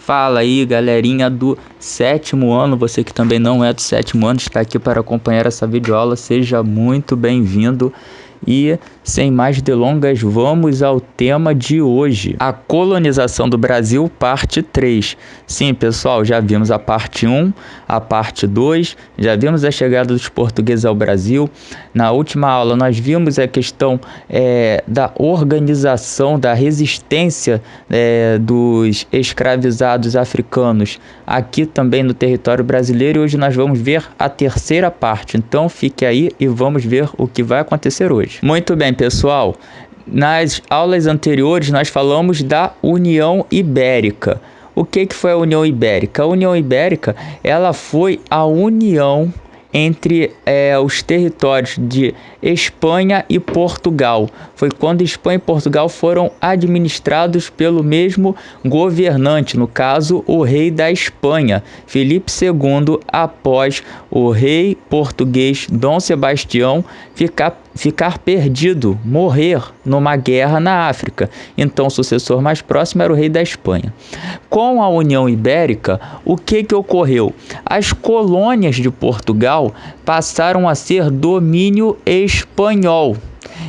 Fala aí, galerinha do sétimo ano, você que também não é do sétimo ano, está aqui para acompanhar essa videoaula, seja muito bem-vindo. E sem mais delongas, vamos ao tema de hoje, a colonização do Brasil, parte 3. Sim, pessoal, já vimos a parte 1, a parte 2, já vimos a chegada dos portugueses ao Brasil. Na última aula nós vimos a questão da organização, da resistência dos escravizados africanos aqui também no território brasileiro, e hoje nós vamos ver a terceira parte. Então fique aí e vamos ver o que vai acontecer hoje. Muito bem, pessoal, nas aulas anteriores nós falamos da União Ibérica. O que foi a União Ibérica? A União Ibérica, ela foi a união entre os territórios de Espanha e Portugal. Foi quando Espanha e Portugal foram administrados pelo mesmo governante, no caso o rei da Espanha, Filipe II, após o rei português Dom Sebastião ficar perdido, morrer numa guerra na África. Então o sucessor mais próximo era o rei da Espanha. Com a União Ibérica, o que ocorreu? As colônias de Portugal passaram a ser domínio espanhol.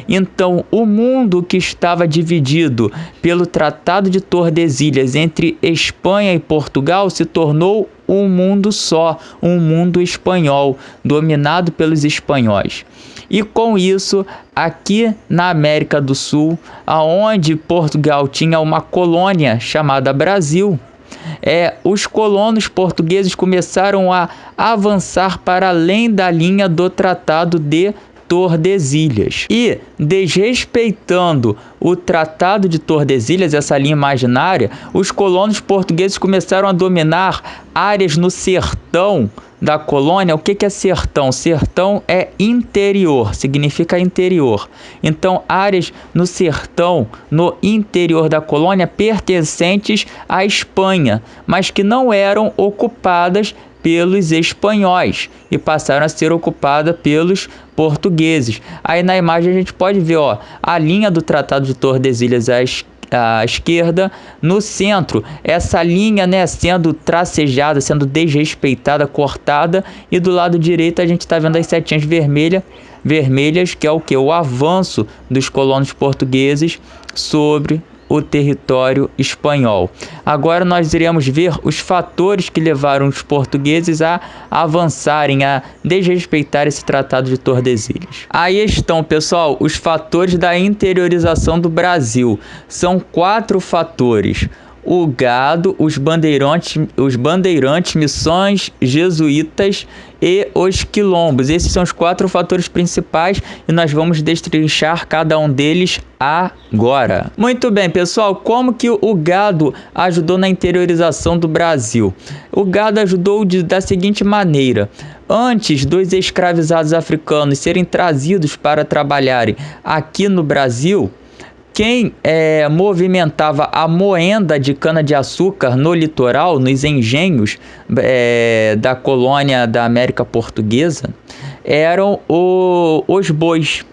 Então, o mundo que estava dividido pelo Tratado de Tordesilhas entre Espanha e Portugal se tornou um mundo só, um mundo espanhol, dominado pelos espanhóis. E com isso, aqui na América do Sul, aonde Portugal tinha uma colônia chamada Brasil, os colonos portugueses começaram a avançar para além da linha do Tratado de Tordesilhas. E, desrespeitando o Tratado de Tordesilhas, essa linha imaginária, os colonos portugueses começaram a dominar áreas no sertão da colônia. O que é sertão? Sertão é interior, significa interior. Então, áreas no sertão, no interior da colônia, pertencentes à Espanha, mas que não eram ocupadas pelos espanhóis e passaram a ser ocupada pelos portugueses. Aí na imagem a gente pode ver a linha do Tratado de Tordesilhas à esquerda, no centro essa linha sendo tracejada, sendo desrespeitada, cortada, e do lado direito a gente está vendo as setinhas vermelhas, que é o avanço dos colonos portugueses sobre o território espanhol. Agora nós iremos ver os fatores que levaram os portugueses a avançarem, a desrespeitar esse Tratado de Tordesilhas. Aí estão, pessoal, os fatores da interiorização do Brasil. São 4 fatores: o gado, os bandeirantes, missões jesuítas e os quilombos. Esses são os 4 fatores principais e nós vamos destrinchar cada um deles agora. Muito bem, pessoal, como que o gado ajudou na interiorização do Brasil? O gado ajudou da seguinte maneira: antes dos escravizados africanos serem trazidos para trabalharem aqui no Brasil, quem movimentava a moenda de cana-de-açúcar no litoral, nos engenhos da colônia da América Portuguesa, eram os bois.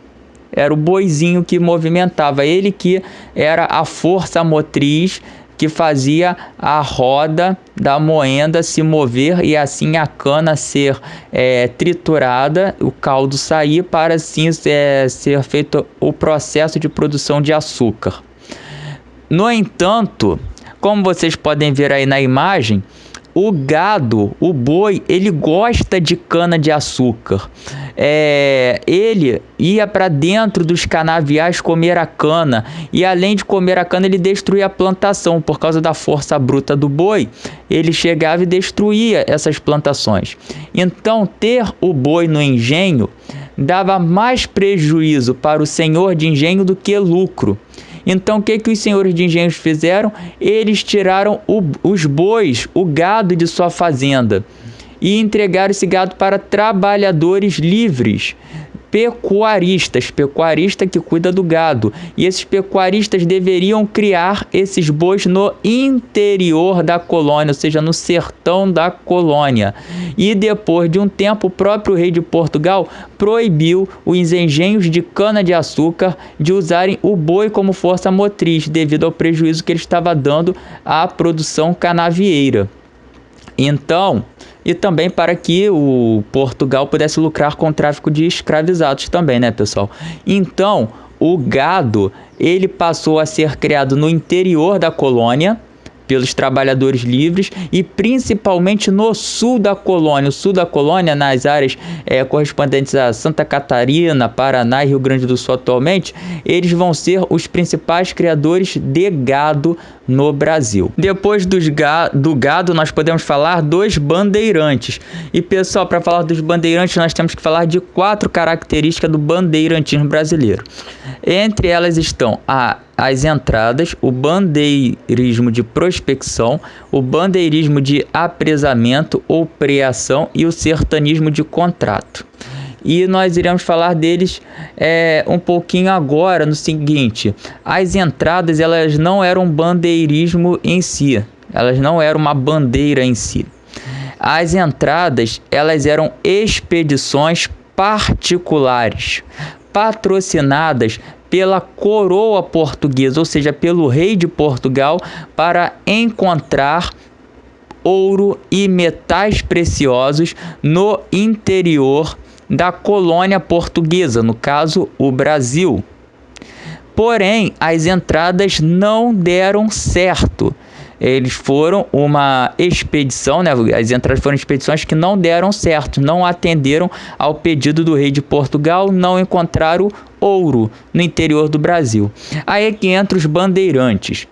Era o boizinho que movimentava, ele que era a força motriz que fazia a roda da moenda se mover e assim a cana ser triturada, o caldo sair, para assim ser feito o processo de produção de açúcar. No entanto, como vocês podem ver aí na imagem, o gado, o boi, ele gosta de cana-de-açúcar. Ele ia para dentro dos canaviais comer a cana, e além de comer a cana, ele destruía a plantação. Por causa da força bruta do boi, ele chegava e destruía essas plantações. Então, ter o boi no engenho dava mais prejuízo para o senhor de engenho do que lucro. Então, o que os senhores de engenhos fizeram? Eles tiraram os bois, o gado de sua fazenda, e entregaram esse gado para trabalhadores livres. pecuaristas, pecuarista que cuida do gado, e esses pecuaristas deveriam criar esses bois no interior da colônia, ou seja, no sertão da colônia. E depois de um tempo, o próprio rei de Portugal proibiu os engenhos de cana-de-açúcar de usarem o boi como força motriz, devido ao prejuízo que ele estava dando à produção canavieira. Então, e também para que o Portugal pudesse lucrar com o tráfico de escravizados também, né, pessoal? Então, o gado, ele passou a ser criado no interior da colônia, pelos trabalhadores livres, e principalmente no sul da colônia. O sul da colônia, nas áreas correspondentes a Santa Catarina, Paraná e Rio Grande do Sul atualmente, eles vão ser os principais criadores de gado no Brasil. Depois do gado, nós podemos falar dos bandeirantes. E, pessoal, para falar dos bandeirantes, nós temos que falar de 4 características do bandeirantismo brasileiro. Entre elas estão as entradas, o bandeirismo de prospecção, o bandeirismo de apresamento ou preação e o sertanismo de contrato. E nós iremos falar deles um pouquinho agora no seguinte: as entradas, elas não eram bandeirismo em si, elas não eram uma bandeira em si. As entradas, elas eram expedições particulares, patrocinadas pela coroa portuguesa, ou seja, pelo rei de Portugal, para encontrar ouro e metais preciosos no interior da colônia portuguesa, no caso, o Brasil. Porém, as entradas não deram certo. Eles foram uma expedição, né? As entradas foram expedições que não deram certo, não atenderam ao pedido do rei de Portugal, não encontraram ouro no interior do Brasil. Aí é que entra os bandeirantes.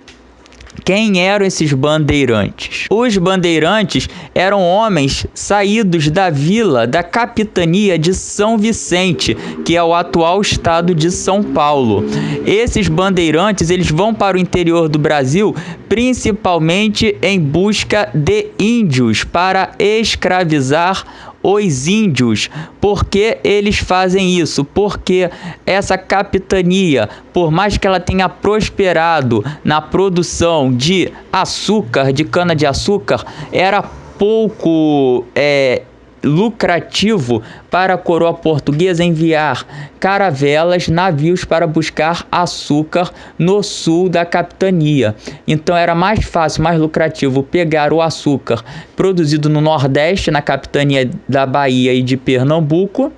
Quem eram esses bandeirantes? Os bandeirantes eram homens saídos da vila da capitania de São Vicente, que é o atual estado de São Paulo. Esses bandeirantes, eles vão para o interior do Brasil, principalmente em busca de índios, para escravizar os índios. Por que eles fazem isso? Porque essa capitania, por mais que ela tenha prosperado na produção de açúcar, de cana-de-açúcar, era pouco lucrativo para a coroa portuguesa enviar caravelas, navios para buscar açúcar no sul da capitania. Então era mais fácil, mais lucrativo pegar o açúcar produzido no Nordeste, na capitania da Bahia e de Pernambuco,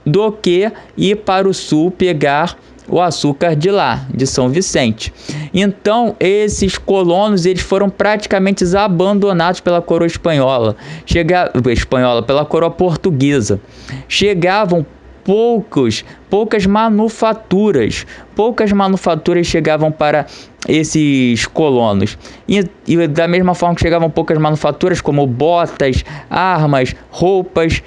do que ir para o sul pegar o açúcar de lá, de São Vicente. Então, esses colonos, eles foram praticamente abandonados pela coroa espanhola, pela coroa portuguesa. Chegavam poucas manufaturas chegavam para esses colonos, e da mesma forma que chegavam poucas manufaturas como botas, armas, roupas,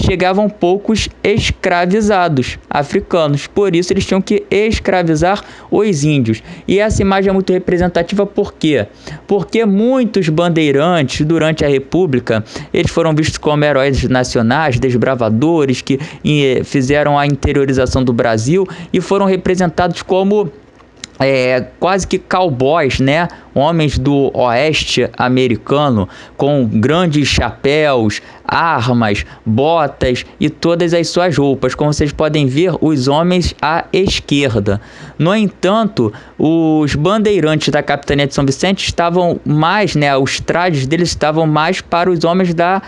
chegavam poucos escravizados africanos. Por isso eles tinham que escravizar os índios. E essa imagem é muito representativa. Por quê? Porque muitos bandeirantes durante a República, eles foram vistos como heróis nacionais, desbravadores que fizeram a interiorização do Brasil e foram representados como quase que cowboys, né? Homens do oeste americano, com grandes chapéus, armas, botas e todas as suas roupas, como vocês podem ver, os homens à esquerda. No entanto, os bandeirantes da capitania de São Vicente estavam mais, né? Os trajes deles estavam mais para os homens da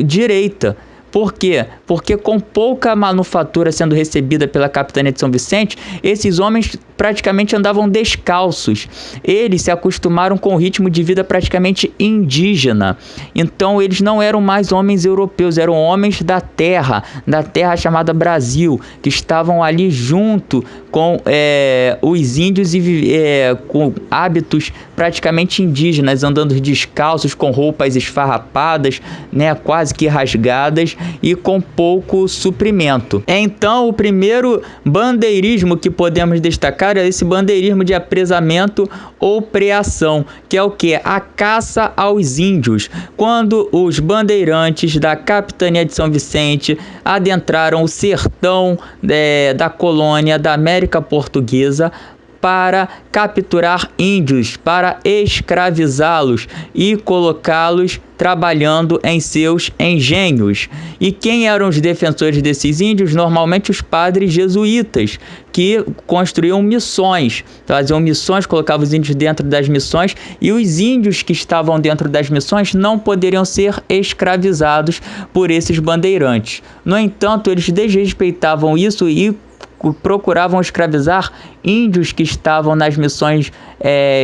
direita. Por quê? Porque com pouca manufatura sendo recebida pela capitania de São Vicente, esses homens praticamente andavam descalços. Eles se acostumaram com o ritmo de vida praticamente indígena. Então eles não eram mais homens europeus, eram homens da terra chamada Brasil, que estavam ali junto com os índios e com hábitos praticamente indígenas, andando descalços, com roupas esfarrapadas, né, quase que rasgadas e com pouco suprimento. Então, o primeiro bandeirismo que podemos destacar é esse bandeirismo de apresamento ou preação, que é o que? A caça aos índios. Quando os bandeirantes da capitania de São Vicente adentraram o sertão da colônia da América Portuguesa para capturar índios, para escravizá-los e colocá-los trabalhando em seus engenhos. E quem eram os defensores desses índios? Normalmente os padres jesuítas, que construíam missões, faziam missões, colocavam os índios dentro das missões, e os índios que estavam dentro das missões não poderiam ser escravizados por esses bandeirantes. No entanto, eles desrespeitavam isso e procuravam escravizar índios que estavam nas missões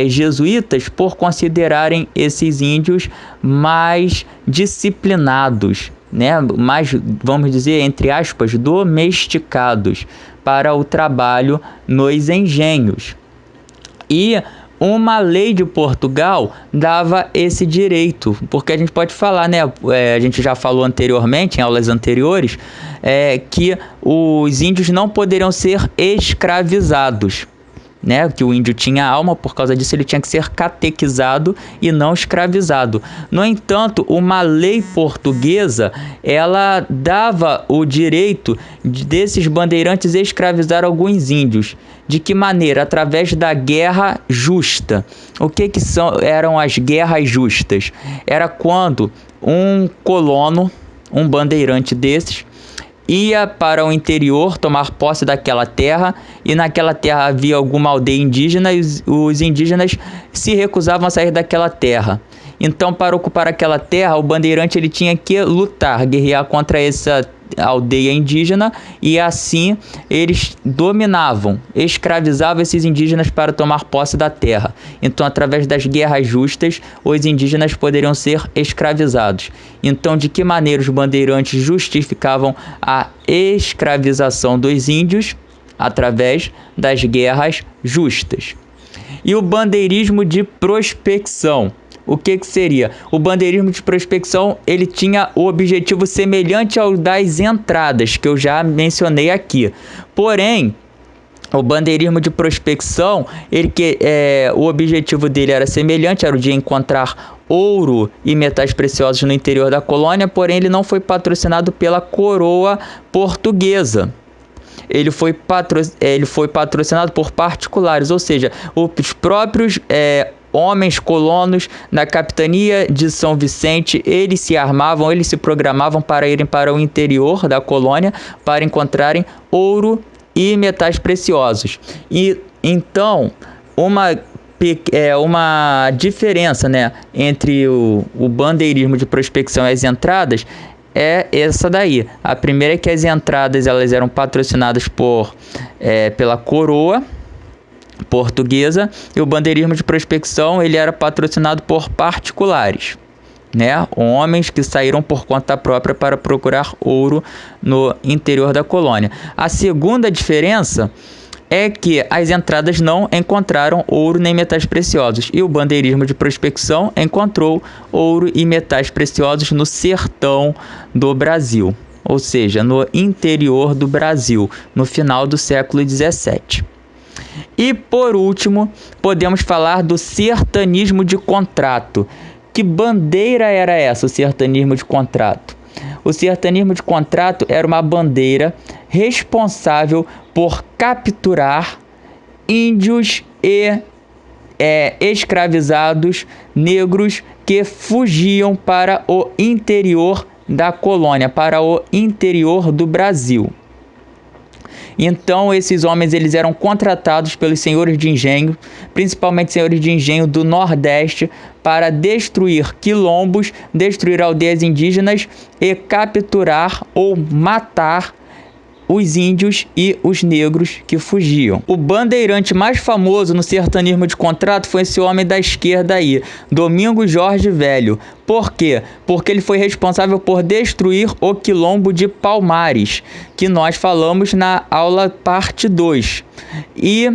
jesuítas por considerarem esses índios mais disciplinados, né? Mais, vamos dizer, entre aspas, domesticados para o trabalho nos engenhos. E uma lei de Portugal dava esse direito, porque a gente pode falar, né? A gente já falou anteriormente, em aulas anteriores, que os índios não poderiam ser escravizados, né? Que o índio tinha alma, por causa disso ele tinha que ser catequizado e não escravizado. No entanto, uma lei portuguesa, ela dava o direito desses bandeirantes escravizar alguns índios. De que maneira? Através da guerra justa. O que eram as guerras justas? Era quando um colono, um bandeirante desses, ia para o interior tomar posse daquela terra, e naquela terra havia alguma aldeia indígena e os indígenas se recusavam a sair daquela terra. Então, para ocupar aquela terra, o bandeirante ele tinha que lutar, guerrear contra essa aldeia indígena, e assim eles dominavam, escravizavam esses indígenas para tomar posse da terra. Então, através das guerras justas, os indígenas poderiam ser escravizados. Então, de que maneira os bandeirantes justificavam a escravização dos índios? Através das guerras justas. E o bandeirismo de prospecção. O que seria? O bandeirismo de prospecção, ele tinha o objetivo semelhante ao das entradas, que eu já mencionei aqui. Porém, o bandeirismo de prospecção, o objetivo dele era semelhante, era o de encontrar ouro e metais preciosos no interior da colônia, porém ele não foi patrocinado pela coroa portuguesa. Ele foi patrocinado por particulares, ou seja, os próprios homens colonos da capitania de São Vicente, eles se armavam, eles se programavam para irem para o interior da colônia para encontrarem ouro e metais preciosos. E então, uma diferença, né, entre o bandeirismo de prospecção e as entradas é essa daí. A primeira é que as entradas elas eram patrocinadas pela coroa portuguesa, e o bandeirismo de prospecção ele era patrocinado por particulares, né? Homens que saíram por conta própria para procurar ouro no interior da colônia. A segunda diferença é que as entradas não encontraram ouro nem metais preciosos, e o bandeirismo de prospecção encontrou ouro e metais preciosos no sertão do Brasil, ou seja, no interior do Brasil, no final do século XVII. E por último, podemos falar do sertanismo de contrato. Que bandeira era essa, o sertanismo de contrato? O sertanismo de contrato era uma bandeira responsável por capturar índios e escravizados negros que fugiam para o interior da colônia, para o interior do Brasil. Então, esses homens eles eram contratados pelos senhores de engenho, principalmente senhores de engenho do Nordeste, para destruir quilombos, destruir aldeias indígenas e capturar ou matar os índios e os negros que fugiam. O bandeirante mais famoso no sertanismo de contrato foi esse homem da esquerda aí, Domingos Jorge Velho. Por quê? Porque ele foi responsável por destruir o quilombo de Palmares, que nós falamos na aula parte 2. E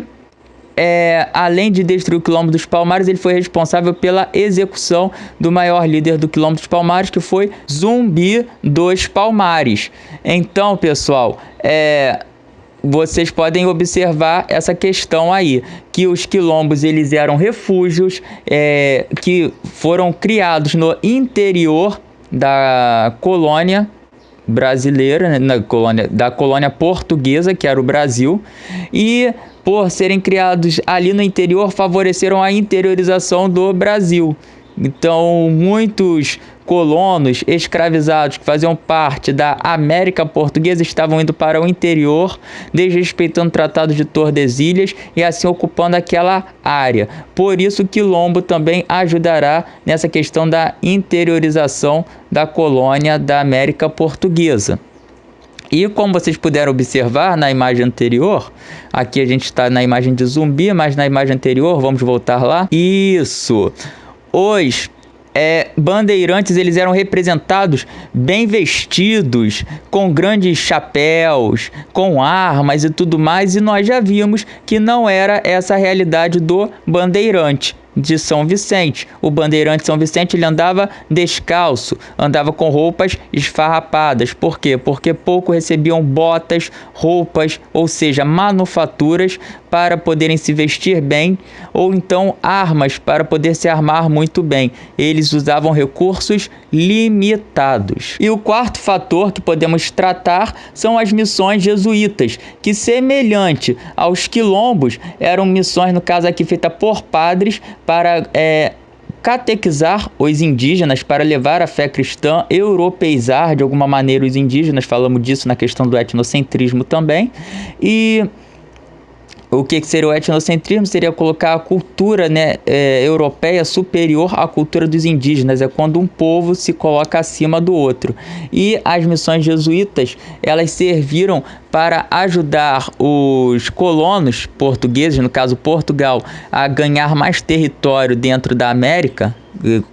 além de destruir o Quilombo dos Palmares, ele foi responsável pela execução do maior líder do Quilombo dos Palmares, que foi Zumbi dos Palmares. Então, pessoal, vocês podem observar essa questão aí, que os quilombos eles eram refúgios que foram criados no interior da colônia brasileira, né, da colônia portuguesa, que era o Brasil, e por serem criados ali no interior, favoreceram a interiorização do Brasil. Então, muitos colonos escravizados que faziam parte da América Portuguesa estavam indo para o interior, desrespeitando o Tratado de Tordesilhas e assim ocupando aquela área. Por isso, Quilombo também ajudará nessa questão da interiorização da colônia da América Portuguesa. E como vocês puderam observar na imagem anterior, aqui a gente está na imagem de Zumbi, mas na imagem anterior, vamos voltar lá. Isso! Os bandeirantes eles eram representados bem vestidos, com grandes chapéus, com armas e tudo mais, e nós já vimos que não era essa a realidade do bandeirante de São Vicente. O bandeirante de São Vicente ele andava descalço, andava com roupas esfarrapadas. Por quê? Porque pouco recebiam botas, roupas, ou seja, manufaturas para poderem se vestir bem, ou então armas para poder se armar muito bem. Eles usavam recursos limitados. E o quarto fator que podemos tratar são as missões jesuítas, que semelhante aos quilombos, eram missões, no caso aqui, feitas por padres para catequizar os indígenas, para levar a fé cristã, europeizar de alguma maneira os indígenas. Falamos disso na questão do etnocentrismo também. E o que seria o etnocentrismo? Seria colocar a cultura europeia superior à cultura dos indígenas. É quando um povo se coloca acima do outro. E as missões jesuítas, elas serviram para ajudar os colonos portugueses, no caso Portugal, a ganhar mais território dentro da América,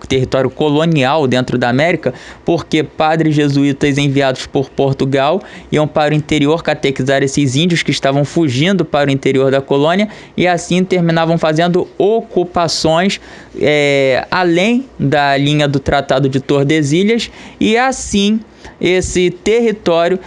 território colonial dentro da América, porque padres jesuítas enviados por Portugal iam para o interior catequizar esses índios que estavam fugindo para o interior da colônia, e assim terminavam fazendo ocupações além da linha do Tratado de Tordesilhas, e assim esse território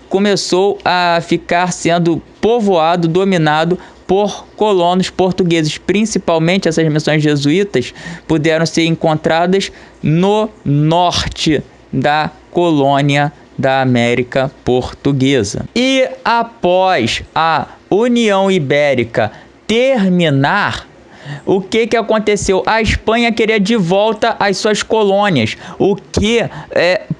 começou a ficar sendo povoado, dominado por colonos portugueses. Principalmente essas missões jesuítas puderam ser encontradas no norte da colônia da América Portuguesa. E após a União Ibérica terminar, o que aconteceu? A Espanha queria de volta as suas colônias, o que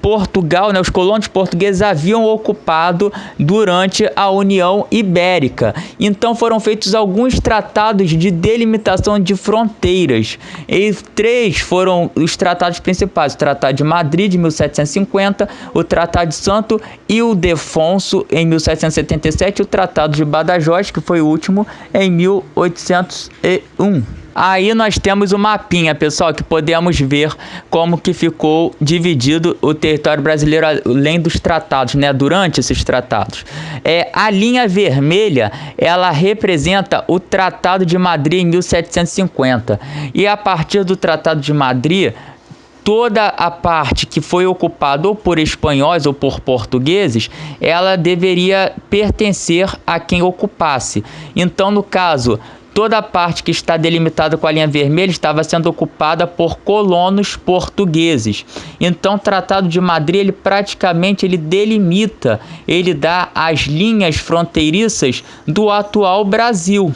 Portugal, os colonos portugueses haviam ocupado durante a União Ibérica. Então foram feitos alguns tratados de delimitação de fronteiras. E 3 foram os tratados principais: o Tratado de Madrid, de 1750, o Tratado de Santo Ildefonso, em 1777, e o Tratado de Badajoz, que foi o último, em 1801. Aí nós temos o mapinha, pessoal, que podemos ver como que ficou dividido o território brasileiro além dos tratados, durante esses tratados. A linha vermelha, ela representa o Tratado de Madrid em 1750. E a partir do Tratado de Madrid, toda a parte que foi ocupada ou por espanhóis ou por portugueses, ela deveria pertencer a quem ocupasse. Então, no caso, toda a parte que está delimitada com a linha vermelha estava sendo ocupada por colonos portugueses. Então, o Tratado de Madrid, ele praticamente delimita, ele dá as linhas fronteiriças do atual Brasil.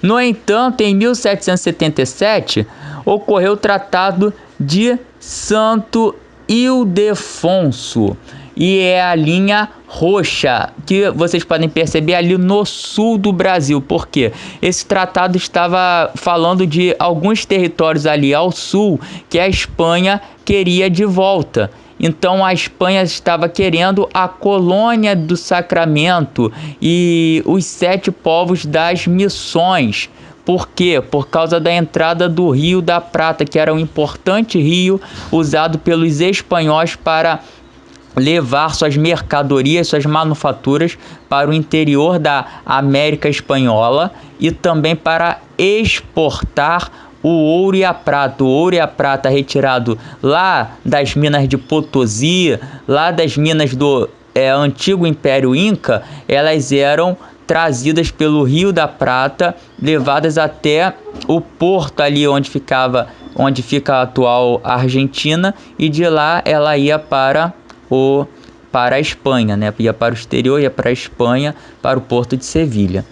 No entanto, em 1777, ocorreu o Tratado de Santo Ildefonso, e é a linha roxa, que vocês podem perceber ali no sul do Brasil. Por quê? Esse tratado estava falando de alguns territórios ali ao sul que a Espanha queria de volta. Então a Espanha estava querendo a colônia do Sacramento e os 7 povos das missões. Por quê? Por causa da entrada do Rio da Prata, que era um importante rio usado pelos espanhóis para levar suas mercadorias, suas manufaturas para o interior da América Espanhola. e também para exportar o ouro e a prata. O ouro e a prata retirado lá das minas de Potosí, lá das minas do antigo Império Inca, elas eram trazidas pelo Rio da Prata, levadas até o porto ali onde fica a atual Argentina, e de lá ela ia para a Espanha, né? Ia para o exterior, ia para a Espanha, para o porto de Sevilha.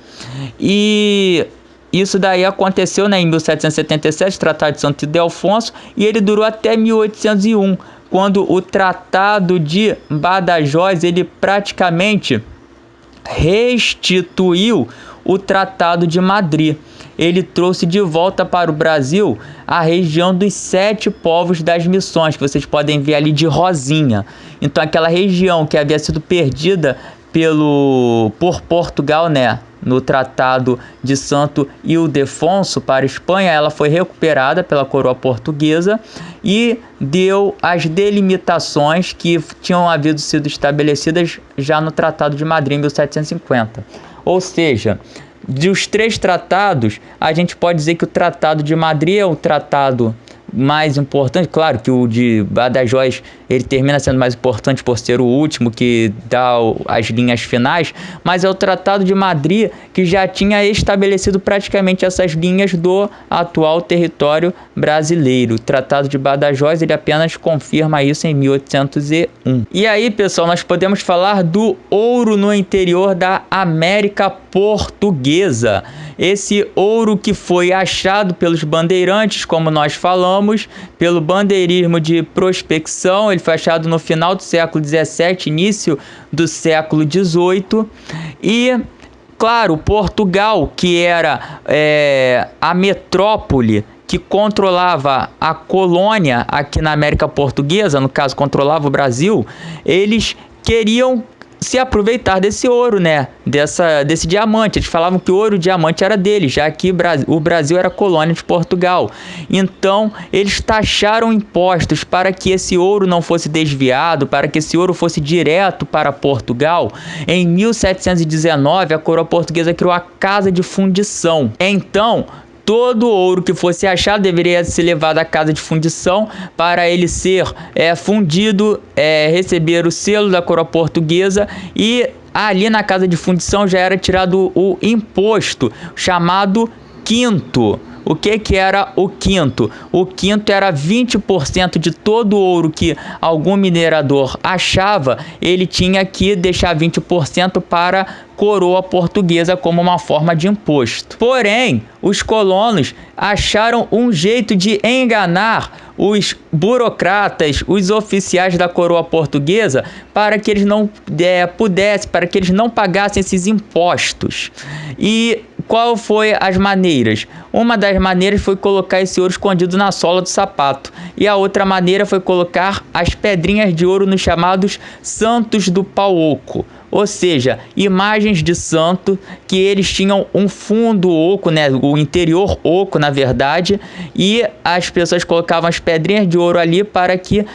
E isso daí aconteceu, né, em 1777, Tratado de Santo Ildefonso, e ele durou até 1801, quando o Tratado de Badajoz, ele praticamente restituiu o Tratado de Madrid. Ele trouxe de volta para o Brasil a região dos 7 povos das missões, que vocês podem ver ali de rosinha. Então aquela região que havia sido perdida por Portugal, né, no Tratado de Santo Ildefonso para a Espanha, ela foi recuperada pela coroa portuguesa e deu as delimitações que tinham havido sido estabelecidas já no Tratado de Madrid em 1750. Ou seja, dos 3 tratados, a gente pode dizer que o Tratado de Madrid é o tratado mais importante. Claro que o de Badajoz ele termina sendo mais importante por ser o último que dá as linhas finais, mas é o Tratado de Madrid que já tinha estabelecido praticamente essas linhas do atual território brasileiro. O Tratado de Badajoz ele apenas confirma isso em 1801. E aí, pessoal, nós podemos falar do ouro no interior da América Portuguesa. Esse ouro que foi achado pelos bandeirantes, como nós falamos, pelo bandeirismo de prospecção, ele foi achado no final do século XVII, início do século XVIII. E, claro, Portugal, que era a metrópole que controlava a colônia aqui na América Portuguesa, no caso controlava o Brasil, eles queriam se aproveitar desse ouro, né? Desse diamante. Eles falavam que o ouro e o diamante era deles, já que o Brasil era colônia de Portugal. Então, eles taxaram impostos para que esse ouro não fosse desviado, para que esse ouro fosse direto para Portugal. Em 1719, a coroa portuguesa criou a Casa de Fundição. Então, todo ouro que fosse achado deveria ser levado à casa de fundição para ele ser fundido, receber o selo da coroa portuguesa, e ali na casa de fundição já era tirado o imposto chamado quinto. O que era o quinto? O quinto era 20% de todo o ouro que algum minerador achava, ele tinha que deixar 20% para a coroa portuguesa como uma forma de imposto. Porém, os colonos acharam um jeito de enganar os burocratas, os oficiais da coroa portuguesa, para que eles não para que eles não pagassem esses impostos. E qual foi as maneiras? Uma das maneiras foi colocar esse ouro escondido na sola do sapato. E a outra maneira foi colocar as pedrinhas de ouro nos chamados santos do pau oco. Ou seja, imagens de santo que eles tinham um fundo oco, né, o interior oco na verdade, e as pessoas colocavam as pedrinhas de ouro ali para que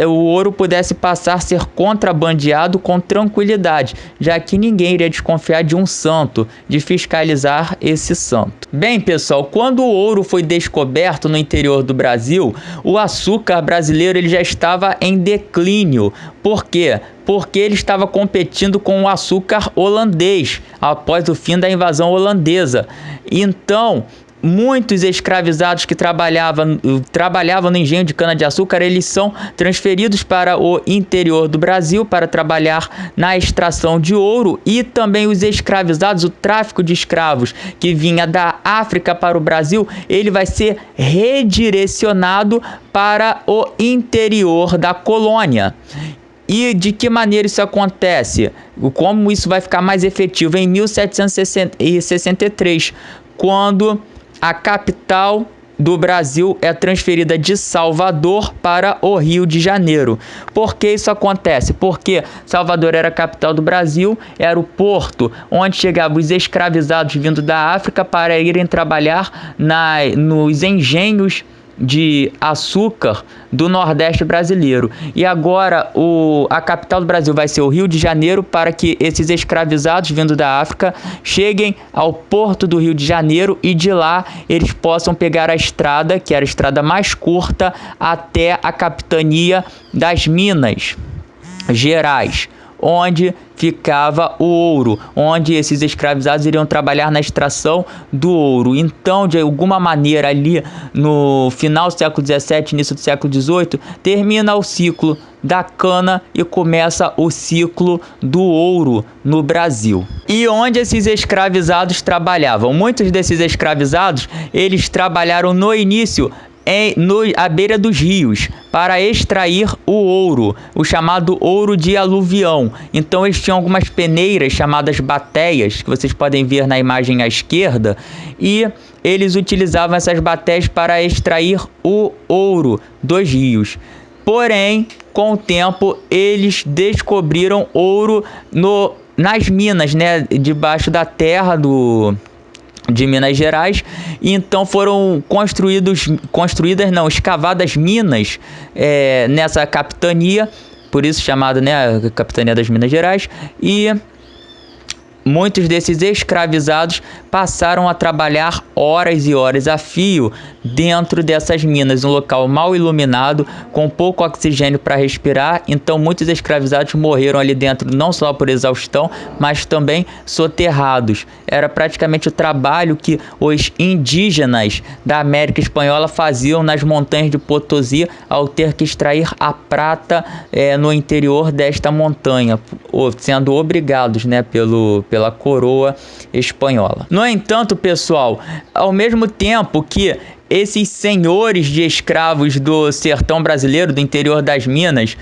o ouro pudesse passar a ser contrabandeado com tranquilidade, já que ninguém iria desconfiar de um santo, de fiscalizar esse santo. Bem, pessoal, quando o ouro foi descoberto no interior do Brasil, o açúcar brasileiro ele já estava em declínio. Por quê? Porque ele estava competindo com o açúcar holandês após o fim da invasão holandesa. Então, muitos escravizados que trabalhavam no engenho de cana-de-açúcar, eles são transferidos para o interior do Brasil para trabalhar na extração de ouro, e também os escravizados, o tráfico de escravos que vinha da África para o Brasil, ele vai ser redirecionado para o interior da colônia. E de que maneira isso acontece? Como isso vai ficar mais efetivo? Em 1763, quando a capital do Brasil é transferida de Salvador para o Rio de Janeiro. Por que isso acontece? Porque Salvador era a capital do Brasil, era o porto onde chegavam os escravizados vindo da África para irem trabalhar nos engenhos de açúcar do Nordeste brasileiro. E agora a capital do Brasil vai ser o Rio de Janeiro, para que esses escravizados vindo da África cheguem ao porto do Rio de Janeiro e de lá eles possam pegar a estrada, que era a estrada mais curta, até a capitania das Minas Gerais, onde ficava o ouro, onde esses escravizados iriam trabalhar na extração do ouro. Então, de alguma maneira, ali no final do século XVII, início do século XVIII, termina o ciclo da cana e começa o ciclo do ouro no Brasil. E onde esses escravizados trabalhavam? Muitos desses escravizados, eles trabalharam no início à beira dos rios para extrair o ouro, o chamado ouro de aluvião. Então eles tinham algumas peneiras chamadas bateias, que vocês podem ver na imagem à esquerda, e eles utilizavam essas bateias para extrair o ouro dos rios. Porém, com o tempo, eles descobriram ouro nas minas, né, debaixo da terra de Minas Gerais, e então foram escavadas minas nessa capitania, por isso chamada, né, a Capitania das Minas Gerais, e muitos desses escravizados passaram a trabalhar horas e horas a fio dentro dessas minas, um local mal iluminado, com pouco oxigênio para respirar. Então muitos escravizados morreram ali dentro, não só por exaustão, mas também soterrados. Era praticamente o trabalho que os indígenas da América Espanhola faziam nas montanhas de Potosí, ao ter que extrair a prata no interior desta montanha, sendo obrigados, né, pela coroa espanhola. No entanto, pessoal, ao mesmo tempo que esses senhores de escravos do sertão brasileiro, do interior das Minas,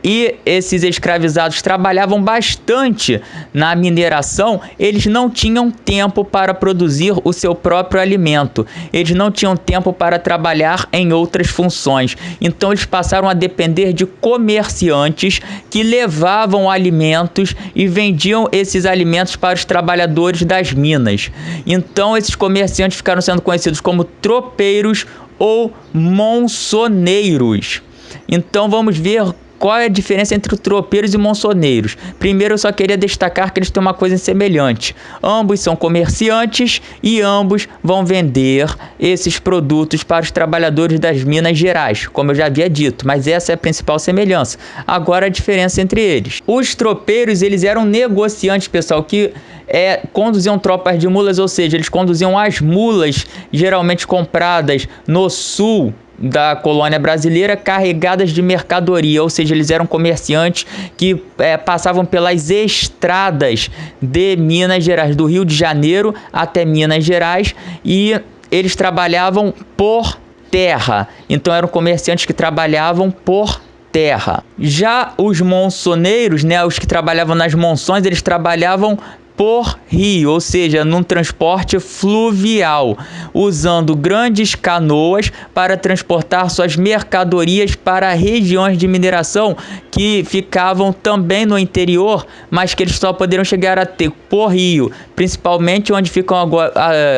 e esses escravizados trabalhavam bastante na mineração, eles não tinham tempo para produzir o seu próprio alimento. Eles não tinham tempo para trabalhar em outras funções. Então eles passaram a depender de comerciantes que levavam alimentos e vendiam esses alimentos para os trabalhadores das minas. Então esses comerciantes ficaram sendo conhecidos como tropeiros ou monçoneiros. Então vamos ver qual é a diferença entre tropeiros e monçoneiros. Primeiro, eu só queria destacar que eles têm uma coisa semelhante. Ambos são comerciantes e ambos vão vender esses produtos para os trabalhadores das Minas Gerais, como eu já havia dito, mas essa é a principal semelhança. Agora a diferença entre eles. Os tropeiros, eles eram negociantes, pessoal, que conduziam tropas de mulas, ou seja, eles conduziam as mulas geralmente compradas no sul da colônia brasileira, carregadas de mercadoria, ou seja, eles eram comerciantes que passavam pelas estradas de Minas Gerais, do Rio de Janeiro até Minas Gerais, e eles trabalhavam por terra. Então eram comerciantes que trabalhavam por terra. Já os monçoneiros, né, os que trabalhavam nas monções, eles trabalhavam por rio, ou seja, num transporte fluvial, usando grandes canoas para transportar suas mercadorias para regiões de mineração que ficavam também no interior, mas que eles só poderiam chegar a ter por rio, principalmente onde ficam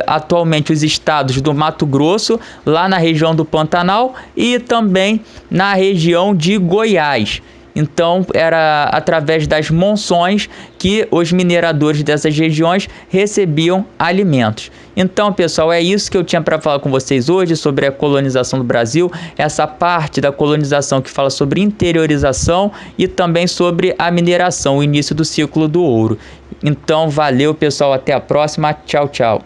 atualmente os estados do Mato Grosso, lá na região do Pantanal, e também na região de Goiás. Então, era através das monções que os mineradores dessas regiões recebiam alimentos. Então, pessoal, é isso que eu tinha para falar com vocês hoje sobre a colonização do Brasil, essa parte da colonização que fala sobre interiorização e também sobre a mineração, o início do ciclo do ouro. Então, valeu, pessoal, até a próxima, tchau, tchau.